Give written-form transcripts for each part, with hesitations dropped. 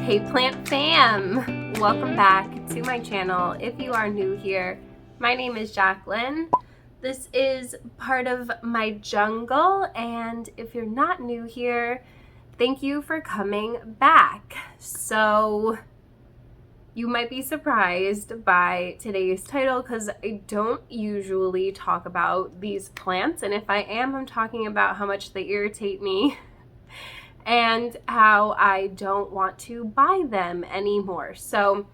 Hey plant fam! Welcome back to my channel. If you are new here, my name is Jacqueline. This is part of my jungle, and if you're not new here, thank you for coming back. So you might be surprised by today's title because I don't usually talk about these plants, and if I am, I'm talking about how much they irritate me and how I don't want to buy them anymore. So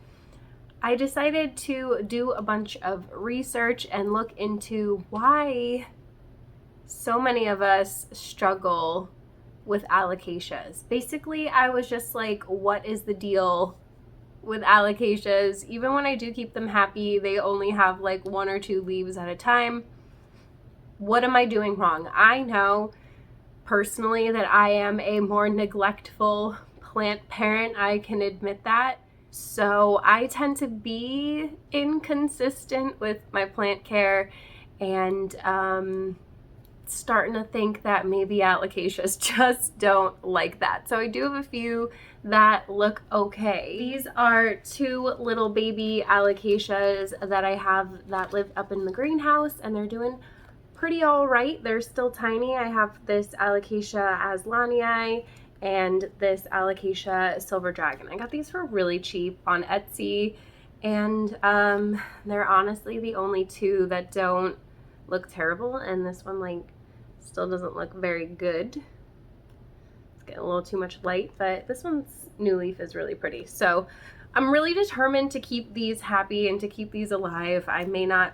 I decided to do a bunch of research and look into why so many of us struggle with alocasias. Basically, I was just like, what is the deal with alocasias? Even when I do keep them happy, they only have like 1 or 2 leaves at a time. What am I doing wrong? I know personally that I am a more neglectful plant parent. I can admit that. So I tend to be inconsistent with my plant care, and starting to think that maybe alocasias just don't like that. So I do have a few that look okay. These are 2 little baby alocasias that I have that live up in the greenhouse, and they're doing pretty all right. They're still tiny. I have this Alocasia aslanii and this Alocasia silver dragon. I got these for really cheap on Etsy, and they're honestly the only 2 that don't look terrible, and this one like still doesn't look very good. It's getting a little too much light, but this one's new leaf is really pretty. So I'm really determined to keep these happy and to keep these alive. I may not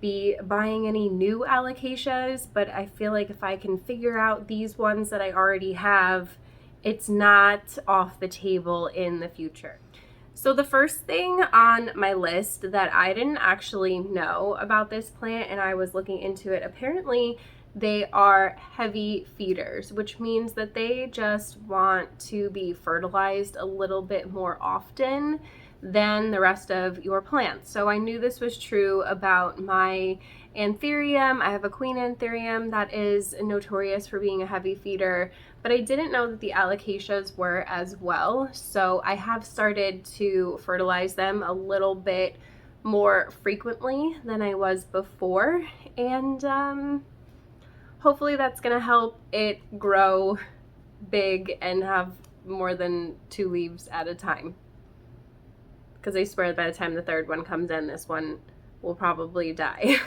be buying any new alocasias, but I feel like if I can figure out these ones that I already have, it's not off the table in the future. So the first thing on my list that I didn't actually know about this plant, and I was looking into it, apparently they are heavy feeders, which means that they just want to be fertilized a little bit more often than the rest of your plants. So I knew this was true about my anthurium. I have a queen anthurium that is notorious for being a heavy feeder, but I didn't know that the alocasias were as well. So I have started to fertilize them a little bit more frequently than I was before, and hopefully that's gonna help it grow big and have more than 2 leaves at a time. Because I swear by the time the 3rd one comes in, this one will probably die.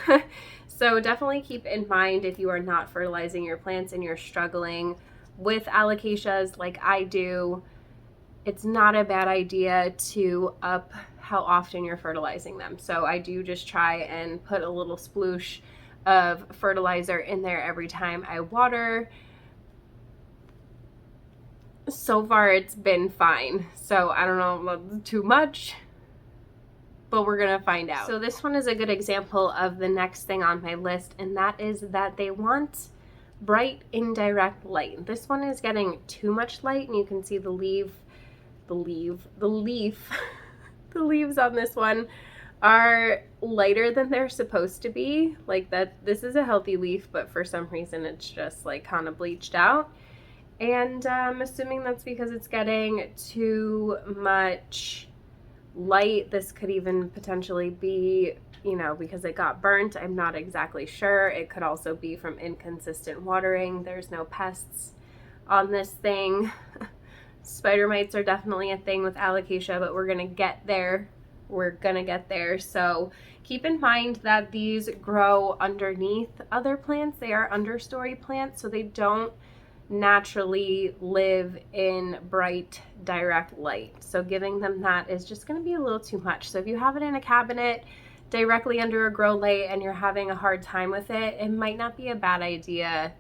So definitely keep in mind, if you are not fertilizing your plants and you're struggling with alocasias like I do, it's not a bad idea to up how often you're fertilizing them. So I do just try and put a little sploosh of fertilizer in there every time I water. So far it's been fine. So I don't know, too much, but we're gonna find out. So this one is a good example of the next thing on my list, and that is that they want bright indirect light. This one is getting too much light, and you can see the leaf the leaves on this one are lighter than they're supposed to be. Like that, this is a healthy leaf, but for some reason it's just like kind of bleached out. And I'm assuming that's because it's getting too much light. This could even potentially be, you know, because it got burnt. I'm not exactly sure. It could also be from inconsistent watering. There's no pests on this thing. Spider mites are definitely a thing with alocasia, but we're gonna get there. We're gonna get there. So keep in mind that these grow underneath other plants. They are understory plants, so they don't naturally live in bright direct light. So giving them that is just going to be a little too much. So if you have it in a cabinet directly under a grow light and you're having a hard time with it, it might not be a bad idea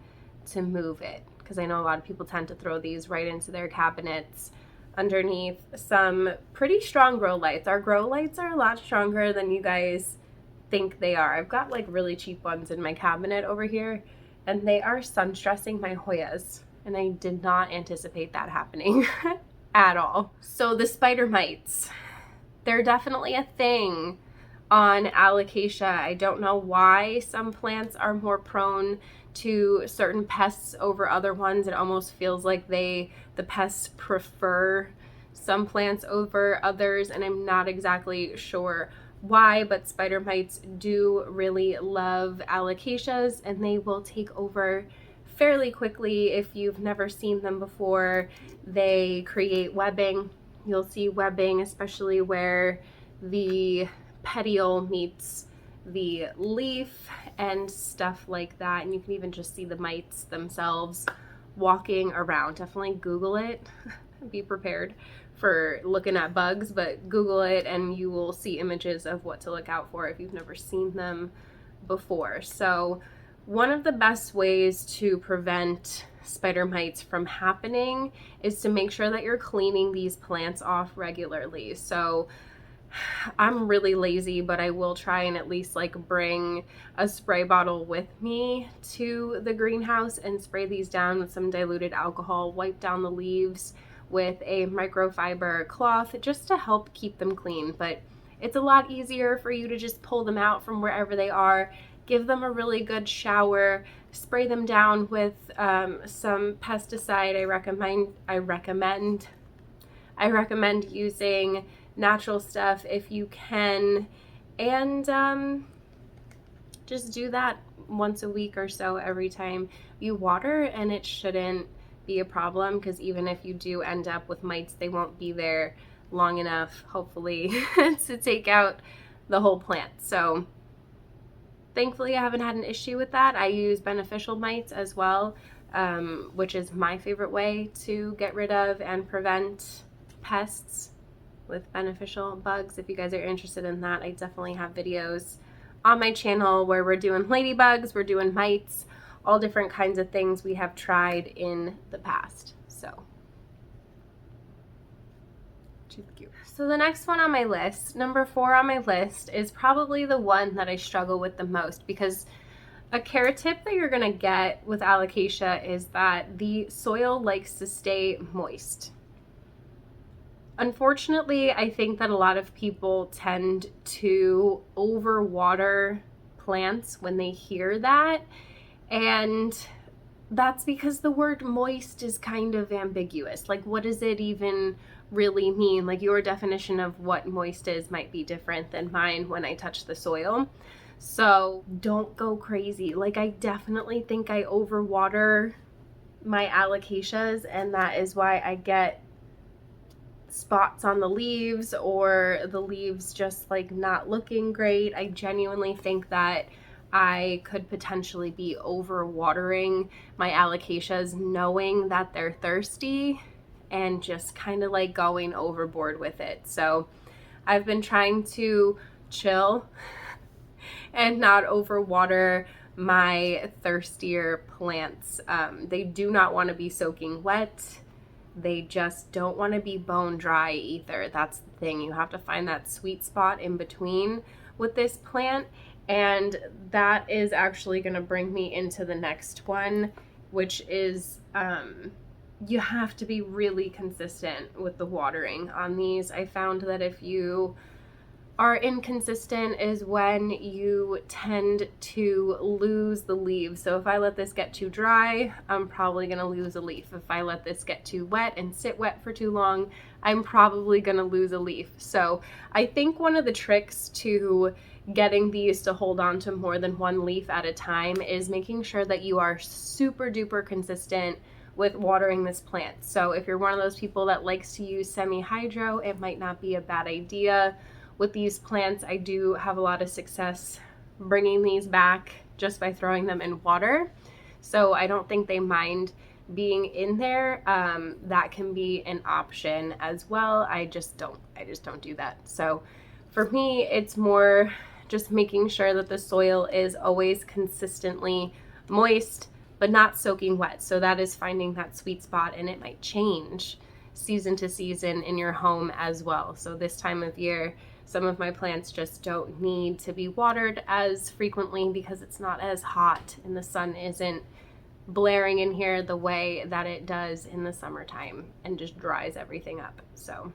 to move it, because I know a lot of people tend to throw these right into their cabinets underneath some pretty strong grow lights. Our grow lights are a lot stronger than you guys think they are. I've got like really cheap ones in my cabinet over here, and they are sun stressing my Hoyas, and I did not anticipate that happening at all. So the spider mites, they're definitely a thing on alocasia. I don't know why some plants are more prone to certain pests over other ones. It almost feels like the pests prefer some plants over others, and I'm not exactly sure why, but spider mites do really love alocasias, and they will take over fairly quickly. If you've never seen them before, they create webbing. You'll see webbing, especially where the petiole meets the leaf and stuff like that, and you can even just see the mites themselves walking around. Definitely Google it. Be prepared for looking at bugs, but Google it and you will see images of what to look out for if you've never seen them before. So one of the best ways to prevent spider mites from happening is to make sure that you're cleaning these plants off regularly. So I'm really lazy, but I will try and at least like bring a spray bottle with me to the greenhouse and spray these down with some diluted alcohol, wipe down the leaves with a microfiber cloth just to help keep them clean. But it's a lot easier for you to just pull them out from wherever they are, give them a really good shower, spray them down with some pesticide. I recommend using natural stuff if you can, and just do that once a week or so every time you water, and it shouldn't be a problem, because even if you do end up with mites, they won't be there long enough, hopefully, to take out the whole plant. So thankfully I haven't had an issue with that. I use beneficial mites as well, which is my favorite way to get rid of and prevent pests with beneficial bugs. If you guys are interested in that, I definitely have videos on my channel where we're doing ladybugs, we're doing mites, all different kinds of things we have tried in the past. So she's cute. So the next one on my list, number 4 on my list, is probably the one that I struggle with the most, because a care tip that you're gonna get with alocasia is that the soil likes to stay moist. Unfortunately, I think that a lot of people tend to overwater plants when they hear that, and that's because the word moist is kind of ambiguous. Like, what does it even really mean? Like, your definition of what moist is might be different than mine when I touch the soil. So don't go crazy. Like, I definitely think I overwater my alocasias, and that is why I get spots on the leaves, or the leaves just like not looking great. I genuinely think that I could potentially be over watering my alocasias, knowing that they're thirsty, and just kind of like going overboard with it. So I've been trying to chill and not overwater my thirstier plants. They do not want to be soaking wet. They just don't want to be bone dry either. That's the thing. You have to find that sweet spot in between with this plant. And that is actually going to bring me into the next one, which is you have to be really consistent with the watering on these. I found that if you are inconsistent is when you tend to lose the leaves. So if I let this get too dry, I'm probably going to lose a leaf. If I let this get too wet and sit wet for too long, I'm probably going to lose a leaf. So I think one of the tricks to getting these to hold on to more than one leaf at a time is making sure that you are super duper consistent with watering this plant. So if you're one of those people that likes to use semi-hydro, it might not be a bad idea. With these plants, I do have a lot of success bringing these back just by throwing them in water. So I don't think they mind being in there. That can be an option as well. I just don't do that. So for me, it's more just making sure that the soil is always consistently moist, but not soaking wet. So that is finding that sweet spot, and it might change season to season in your home as well. So this time of year, some of my plants just don't need to be watered as frequently because it's not as hot and the sun isn't blaring in here the way that it does in the summertime and just dries everything up. So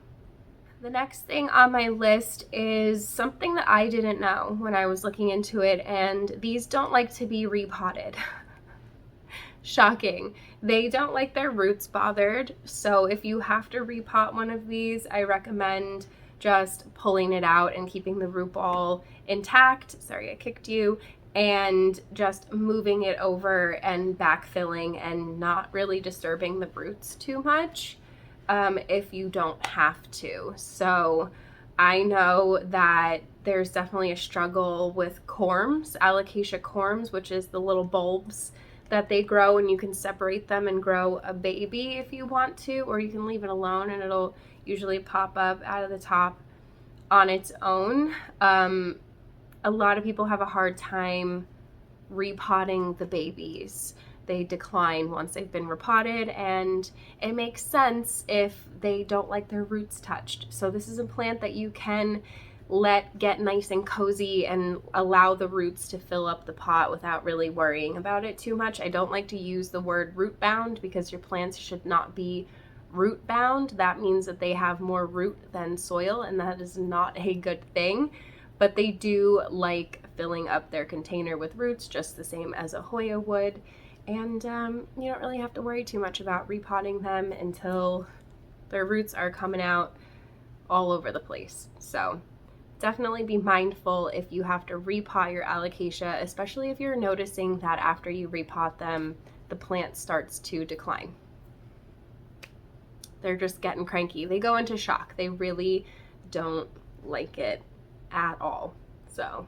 the next thing on my list is something that I didn't know when I was looking into it, and these don't like to be repotted. Shocking. They don't like their roots bothered, so if you have to repot one of these, I recommend just pulling it out and keeping the root ball intact. Sorry, I kicked you. And just moving it over and backfilling and not really disturbing the roots too much if you don't have to. So I know that there's definitely a struggle with corms, Alocasia corms, which is the little bulbs that they grow, and you can separate them and grow a baby if you want to, or you can leave it alone and it'll usually pop up out of the top on its own. A lot of people have a hard time repotting the babies. They decline once they've been repotted, and it makes sense if they don't like their roots touched. So this is a plant that you can let get nice and cozy and allow the roots to fill up the pot without really worrying about it too much. I don't like to use the word root bound because your plants should not be root bound. That means that they have more root than soil, and that is not a good thing. But they do like filling up their container with roots just the same as a Hoya would. And you don't really have to worry too much about repotting them until their roots are coming out all over the place. So definitely be mindful if you have to repot your Alocasia, especially if you're noticing that after you repot them, the plant starts to decline. They're just getting cranky. They go into shock. They really don't like it at all. So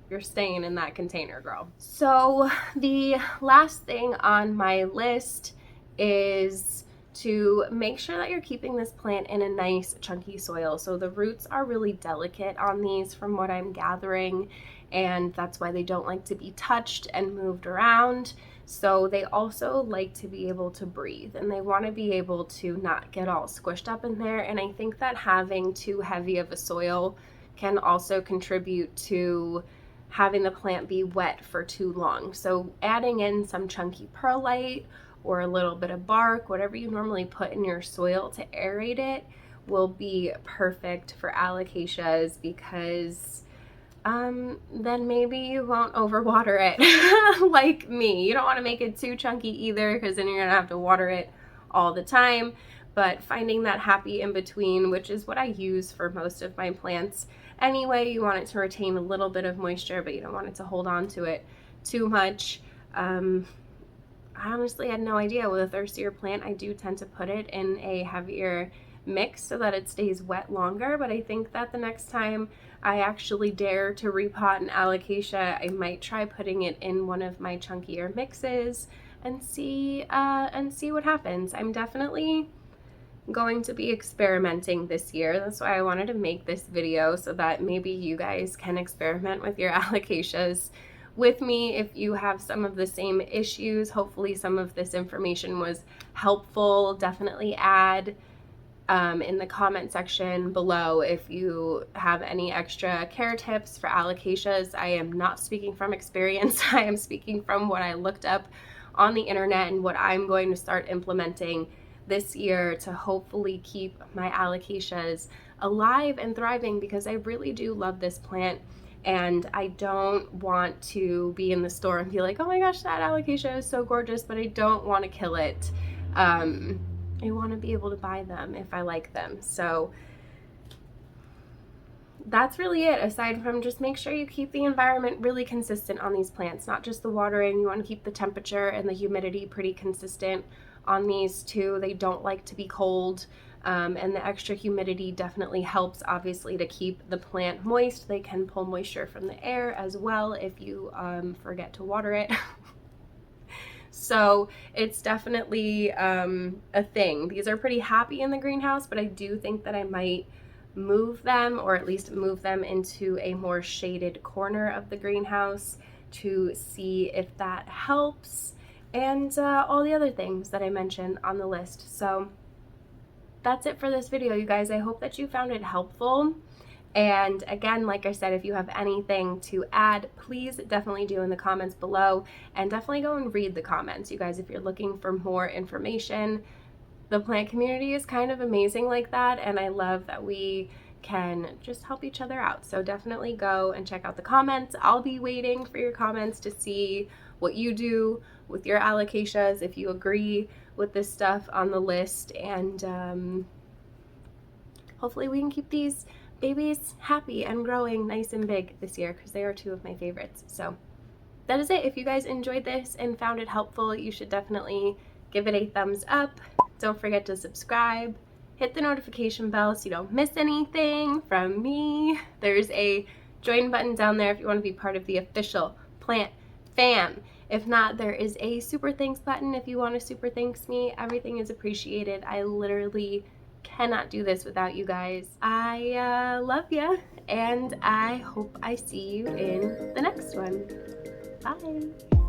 you're staying in that container, girl. So the last thing on my list is to make sure that you're keeping this plant in a nice chunky soil. So the roots are really delicate on these from what I'm gathering, and that's why they don't like to be touched and moved around. So they also like to be able to breathe, and they want to be able to not get all squished up in there. And I think that having too heavy of a soil can also contribute to having the plant be wet for too long. So adding in some chunky perlite or a little bit of bark, whatever you normally put in your soil to aerate it, will be perfect for Alocasias, because then maybe you won't overwater it like me. You don't want to make it too chunky either, because then you're gonna have to water it all the time. But finding that happy in between, which is what I use for most of my plants anyway. You want it to retain a little bit of moisture, but you don't want it to hold on to it too much. I honestly had no idea. With a thirstier plant, I do tend to put it in a heavier mix so that it stays wet longer, but I think that the next time I actually dare to repot an Alocasia, I might try putting it in one of my chunkier mixes and see what happens. I'm definitely going to be experimenting this year. That's why I wanted to make this video, so that maybe you guys can experiment with your Alocasias with me if you have some of the same issues. Hopefully some of this information was helpful. Definitely add in the comment section below if you have any extra care tips for Alocasias. I am not speaking from experience. I am speaking from what I looked up on the internet and what I'm going to start implementing this year to hopefully keep my Alocasias alive and thriving, because I really do love this plant. And I don't want to be in the store and be like, oh my gosh, that Alocasia is so gorgeous, but I don't want to kill it. I want to be able to buy them if I like them. So that's really it, aside from just make sure you keep the environment really consistent on these plants, not just the watering. You want to keep the temperature and the humidity pretty consistent on these too. They don't like to be cold. And the extra humidity definitely helps, obviously, to keep the plant moist. They can pull moisture from the air as well if you forget to water it. So it's definitely a thing. These are pretty happy in the greenhouse, but I do think that I might move them, or at least move them into a more shaded corner of the greenhouse to see if that helps, and all the other things that I mentioned on the list. So that's it for this video, you guys. I hope that you found it helpful. And again, like I said, if you have anything to add, please definitely do in the comments below, and definitely go and read the comments, you guys, if you're looking for more information. The plant community is kind of amazing like that, and I love that we can just help each other out. So definitely go and check out the comments. I'll be waiting for your comments to see what you do with your alocasias, if you agree with this stuff on the list, and hopefully we can keep these babies happy and growing nice and big this year, because they are two of my favorites. So that is it. If you guys enjoyed this and found it helpful, you should definitely give it a thumbs up. Don't forget to subscribe. Hit the notification bell so you don't miss anything from me. There's a join button down there if you want to be part of the official plant fam. If not, there is a super thanks button if you want to super thanks me. Everything is appreciated. I literally cannot do this without you guys. I love ya, and I hope I see you in the next one. Bye.